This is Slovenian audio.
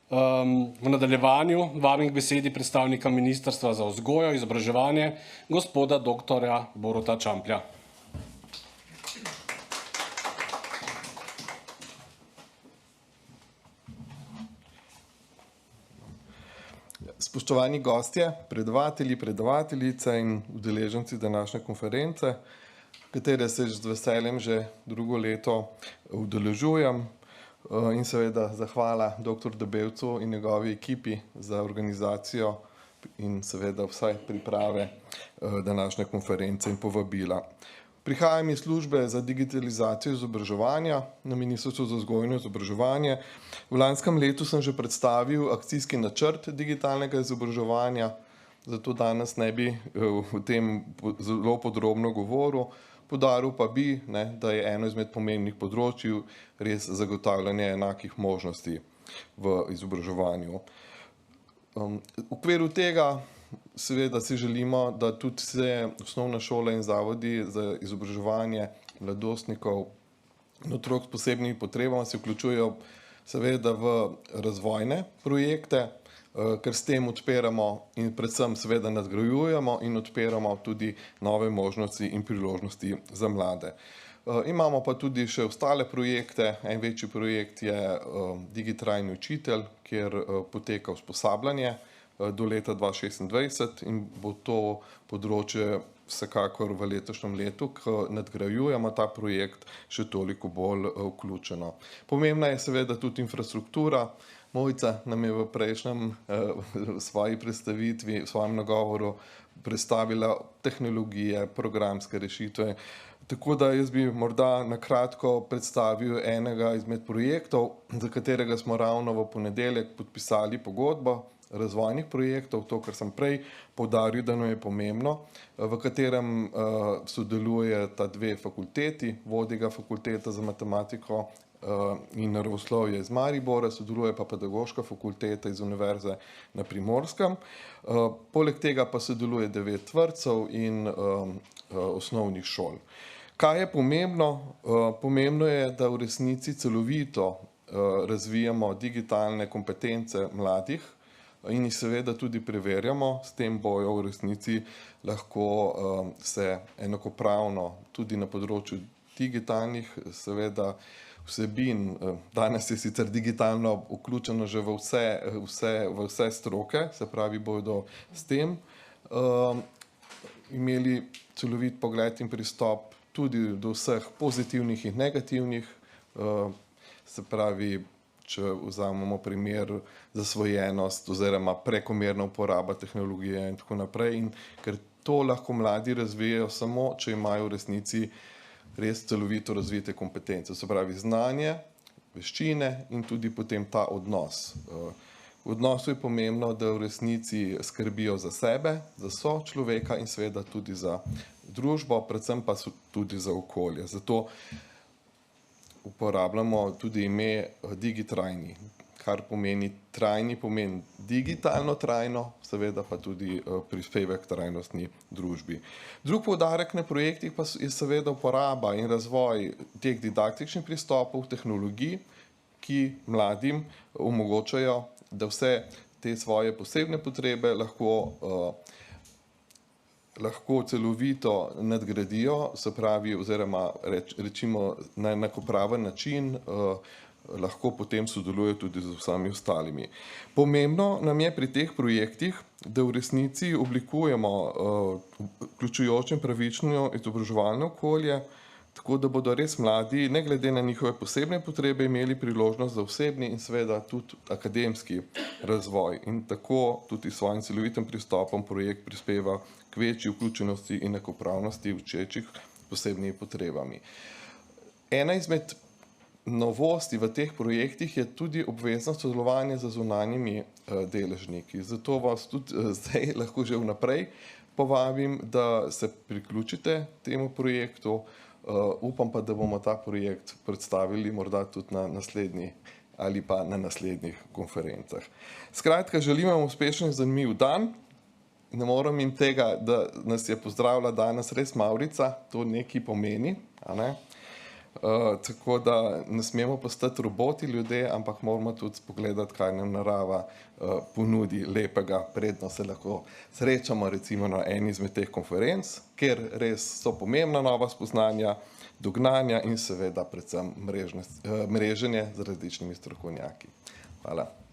V nadaljevanju vabim k besedi predstavnika Ministrstva za vzgojo in izobraževanje, gospoda doktorja Boruta Čamplja. Spoštovani gostje, predavatelji, predavateljice in udeleženci današnje konference, katere se z veseljem že drugo leto udeležujem, in seveda zahvala dr. Debevcu in njegovi ekipi za organizacijo in seveda vse priprave današnje konference in povabila. Prihajam iz službe za digitalizacijo izobraževanja na Ministrstvu za vzgojo in izobraževanje. V lanskem letu sem že predstavil akcijski načrt digitalnega izobraževanja, zato danes ne bi o tem zelo podrobno govoril. Poudaril pa bi, da je eno izmed pomembnih področij res zagotavljanje enakih možnosti v izobraževanju. V okviru tega seveda si želimo, da tudi vse osnovne šole in zavodi za izobraževanje mladostnikov in otrok s posebnimi potrebami se vključujejo seveda v razvojne projekte, ker s tem odpiramo in predvsem seveda nadgrajujemo in odpiramo tudi nove možnosti in priložnosti za mlade. Imamo pa tudi še ostale projekte. En večji projekt je Digitrajni učitelj, kjer poteka usposabljanje do leta 2026 in bo to področje vsekakor v letošnjem letu, ko nadgrajujemo ta projekt, še toliko bolj vključeno. Pomembna je seveda tudi infrastruktura. Mojca nam je v prejšnjem svoji predstavitvi, v svojem nagovoru predstavila tehnologije, programske rešitve. Tako da jaz bi morda na kratko predstavil enega izmed projektov, za katerega smo ravno v ponedeljek podpisali pogodbo razvojnih projektov, to, kar sem prej poudaril, da nam je pomembno, v katerem sodeluje ta dve fakulteti, vodja ga fakulteta za matematiko in naravoslovje iz Maribora, sodeluje pa pedagoška fakulteta iz Univerze na Primorskem. Poleg tega pa sodeluje 9 vrtcev in osnovnih šol. Kaj je pomembno? Pomembno je, da v resnici celovito razvijamo digitalne kompetence mladih in jih seveda tudi preverjamo, s tem bojo v resnici lahko se enakopravno tudi na področju digitalnih seveda vsebin. Danes je sicer digitalno vključeno že v vse stroke, se pravi, bodo s tem imeli celovit pogled in pristop tudi do vseh pozitivnih in negativnih, se pravi, če vzamemo primer zasvojenost oziroma prekomerna uporaba tehnologije in tako naprej, in ker to lahko mladi razvijajo samo, če imajo v resnici res celovito razvite kompetence, se pravi znanje, veščine in tudi potem ta odnos. V odnosu je pomembno, da v resnici skrbijo za sebe, za sočloveka in seveda tudi za družbo, predvsem pa tudi za okolje. Zato uporabljamo tudi ime digitrajni, kar pomeni trajni, pomeni digitalno trajno, seveda pa tudi prispevek k trajnostni družbi. Drug poudarek na projektih pa je seveda uporaba in razvoj teh didaktičnih pristopov, tehnologij, ki mladim omogočajo, da vse te svoje posebne potrebe lahko celovito nadgradijo, se pravi, oziroma rečimo na enakopraven način, lahko potem sodeluje tudi z vsemi ostalimi. Pomembno nam je pri teh projektih, da v resnici oblikujemo vključujoče in pravično izobraževalno okolje, tako da bodo res mladi, ne glede na njihove posebne potrebe, imeli priložnost za osebni in seveda tudi akademski razvoj. In tako tudi s svojim celovitim pristopom projekt prispeva k večji vključenosti in enakopravnosti učečih s posebnimi potrebami. Ena izmed novosti v teh projektih je tudi obveznost sodelovanja z zunanjimi deležniki. Zato vas tudi zdaj lahko že vnaprej povabim, da se priključite temu projektu. Upam pa, da bomo ta projekt predstavili morda tudi na naslednji ali pa na naslednjih konferencah. Skratka, želim vam uspešen in zanimiv dan. Ne morem jim tega, da nas je pozdravila danes res Mavrica, to nekaj pomeni, a ne? tako da ne smemo postati roboti ljudje, ampak moramo tudi pogledati, kaj nam narava ponudi lepega, predno se lahko srečamo recimo na eni izmed teh konferenc, kjer res so pomembna nova spoznanja, dognanja in seveda predvsem mreženje z različnimi strokovnjaki. Hvala.